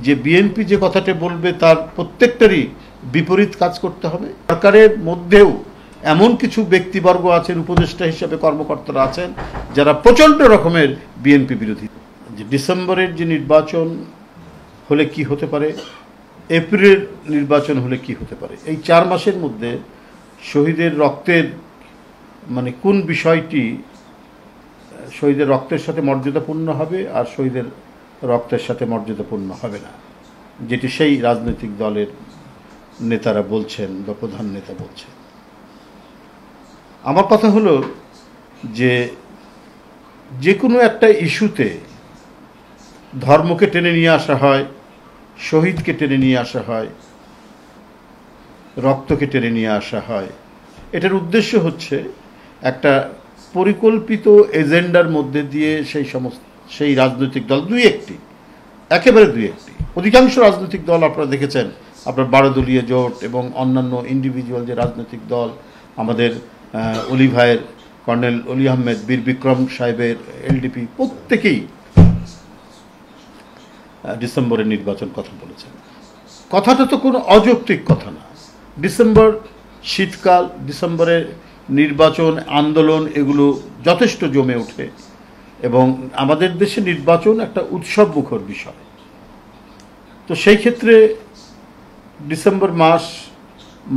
যে বিএনপি যে কথাটা বলবে তার প্রত্যেকটারই বিপরীত কাজ করতে হবে। সরকারের মধ্যেও এমন কিছু ব্যক্তিবর্গ আছেন, উপদেষ্টা হিসেবে কর্মকর্তারা আছেন, যারা প্রচণ্ড রকমের বিএনপি বিরোধী। যে ডিসেম্বরের যে নির্বাচন হলে কি হতে পারে, এপ্রিলের নির্বাচন হলে কি হতে পারে, এই 4 মাসের মধ্যে শহীদের রক্তের কোন বিষয়টি শহীদের রক্তের সাথে মর্যাদাপূর্ণ হবে আর শহীদের রক্তের সাথে মর্যাদাপূর্ণ হবে না, যেটি সেই রাজনৈতিক দলের নেতারা বলছেন বা প্রধান নেতা বলছেন। আমার কথা হলো যে কোনো একটা ইস্যুতে ধর্মকে টেনে নিয়ে আসা হয়, শহীদকে টেনে নিয়ে আসা হয়, রক্তকে টেনে নিয়ে আসা হয়। এটার উদ্দেশ্য হচ্ছে একটা পরিকল্পিত এজেন্ডার মধ্যে দিয়ে সেই রাজনৈতিক দল একেবারে দুই একটি, অধিকাংশ রাজনৈতিক দল আপনারা দেখেছেন, আপনার 12 দলীয় জোট এবং অন্যান্য ইন্ডিভিজুয়াল যে রাজনৈতিক দল, আমাদের অলি ভাইয়ের, কর্নেল অলি আহমেদ, বীর বিক্রম সাহেবের এলডিপি, প্রত্যেকেই ডিসেম্বরের নির্বাচন কথা বলেছেন। কথাটা তো কোনো অযৌক্তিক কথা না। ডিসেম্বর শীতকাল, ডিসেম্বরের নির্বাচন আন্দোলন এগুলো যথেষ্ট জমে ওঠে এবং আমাদের দেশে নির্বাচন একটা উৎসব মুখর বিষয়। তো সেই ক্ষেত্রে ডিসেম্বর মাস,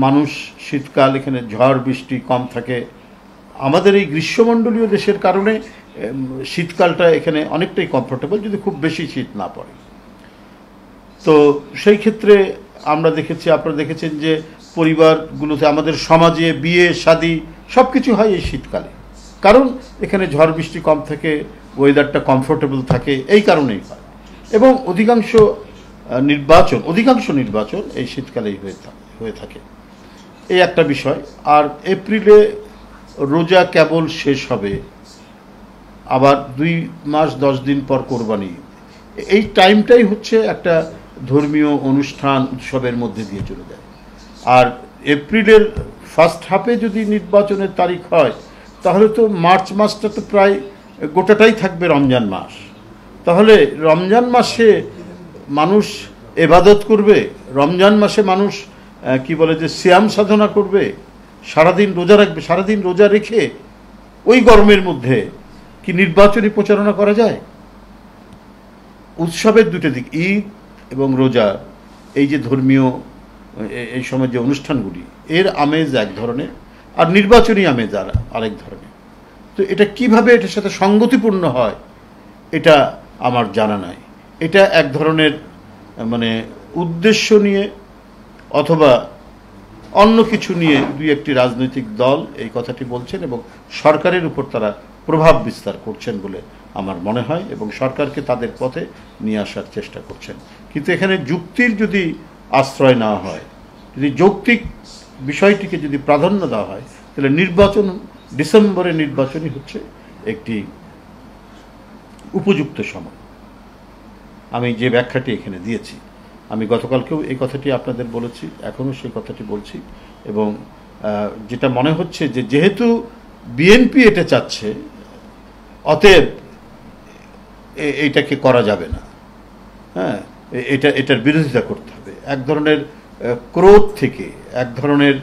মানুষ শীতকাল, এখানে ঝড় বৃষ্টি কম থাকে। আমাদের এই গ্রীষ্মমণ্ডলীয় দেশের কারণে শীতকালটা এখানে অনেকটাই কমফোর্টেবল, যদি খুব বেশি শীত না পড়ে। তো সেই ক্ষেত্রে আপনারা দেখেছেন যে পরিবারগুলোতে, আমাদের সমাজে বিয়ে শাদী সব কিছু হয় এই শীতকালে, কারণ এখানে ঝড় বৃষ্টি কম থাকে, ওয়েদারটা কমফোর্টেবল থাকে, এই কারণেই হয়। এবং অধিকাংশ নির্বাচন এই শীতকালেই হয়ে থাকে, এই একটা বিষয়। আর এপ্রিলে রোজা কেবল শেষ হবে, আবার 2 মাস 10 দিন পর কোরবানি। এই টাইমটাই হচ্ছে একটা ধর্মীয় অনুষ্ঠান, উৎসবের মধ্যে দিয়ে চলে যায়। আর এপ্রিলের ফার্স্ট হাফে যদি নির্বাচনের তারিখ হয়, তাহলে তো মার্চ মাসটা তো প্রায় গোটাটাই থাকবে রমজান মাস। তাহলে রমজান মাসে মানুষ ইবাদত করবে, রমজান মাসে মানুষ সিয়াম সাধনা করবে, সারাদিন রোজা রাখবে। সারাদিন রোজা রেখে ওই গরমের মধ্যে কি নির্বাচনী প্রচারণা করা যায়? উৎসবের দুটো দিক, ঈদ এবং রোজা, এই যে ধর্মীয় এই সময় যে অনুষ্ঠানগুলি, এর আমেজ এক ধরনের, আর নির্বাচনী আমেজ আরেক ধরনের। তো এটা কিভাবে এটার সাথে সঙ্গতিপূর্ণ হয়, এটা আমার জানা নাই। এটা এক ধরনের উদ্দেশ্য নিয়ে অথবা অন্য কিছু নিয়ে 2-1টি রাজনৈতিক দল এই কথাটি বলছেন এবং সরকারের উপর তারা প্রভাব বিস্তার করছেন বলে আমার মনে হয়, এবং সরকারকে তাদের পথে নিয়ে আসার চেষ্টা করছেন। কিন্তু এখানে যুক্তির যদি আশ্রয় নেওয়া হয়, যদি যৌক্তিক বিষয়টিকে যদি প্রাধান্য দেওয়া হয়, তাহলে ডিসেম্বরের নির্বাচনই হচ্ছে একটি উপযুক্ত সময়। আমি যে ব্যাখ্যাটি এখানে দিয়েছি, আমি গতকালকেও এই কথাটি আপনাদের বলেছি, এখনও সেই কথাটি বলছি। এবং যেটা মনে হচ্ছে যেহেতু বিএনপি এটা চাচ্ছে, অতএব এইটাকে করা যাবে না। হ্যাঁ, এটার বিরোধিতা করতে হবে। এক ধরনের ক্রোধ থেকে, এক ধরনের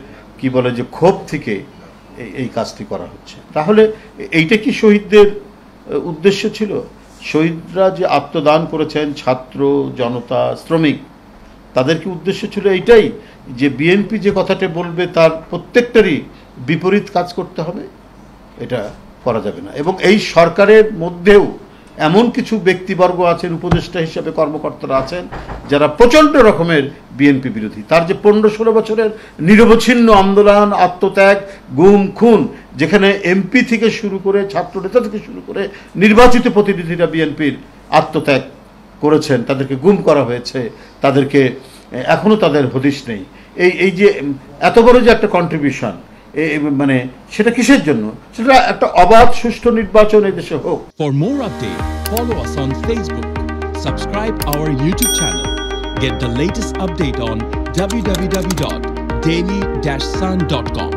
ক্ষোভ থেকে এই কাজটি করা হচ্ছে। তাহলে এইটা কি শহীদদের উদ্দেশ্য ছিল? শহীদরা যে আত্মদান করেছেন, ছাত্র জনতা, শ্রমিক, তাদের কি উদ্দেশ্য ছিল এইটাই যে বিএনপি যে কথাটা বলবে তার প্রত্যেকটারই বিপরীত কাজ করতে হবে? এটা করা যাবে না। এবং এই সরকারের মধ্যেও এমন কিছু ব্যক্তিবর্গ আছেন, উপদেষ্টা হিসেবে কর্মকর্তারা আছেন, যারা প্রচণ্ড রকমের বিএনপি বিরোধী। তার যে 15-16 বছরের নিরবচ্ছিন্ন আন্দোলন, আত্মত্যাগ, গুম খুন, যেখানে এমপি থেকে শুরু করে, ছাত্র নেতা থেকে শুরু করে নির্বাচিত প্রতিনিধিরা বিএনপির আত্মত্যাগ করেছেন, তাদেরকে গুম করা হয়েছে, তাদেরকে এখনো তাদের হদিশ নেই। এই যে এত বড় যে একটা কন্ট্রিবিউশন, সেটা কিসের জন্য? সেটা একটা অবাধ সুষ্ঠু নির্বাচন এই দেশে হোক। For more updates, follow us on Facebook, subscribe our YouTube channel, get the latest update on www.daily-sun.com.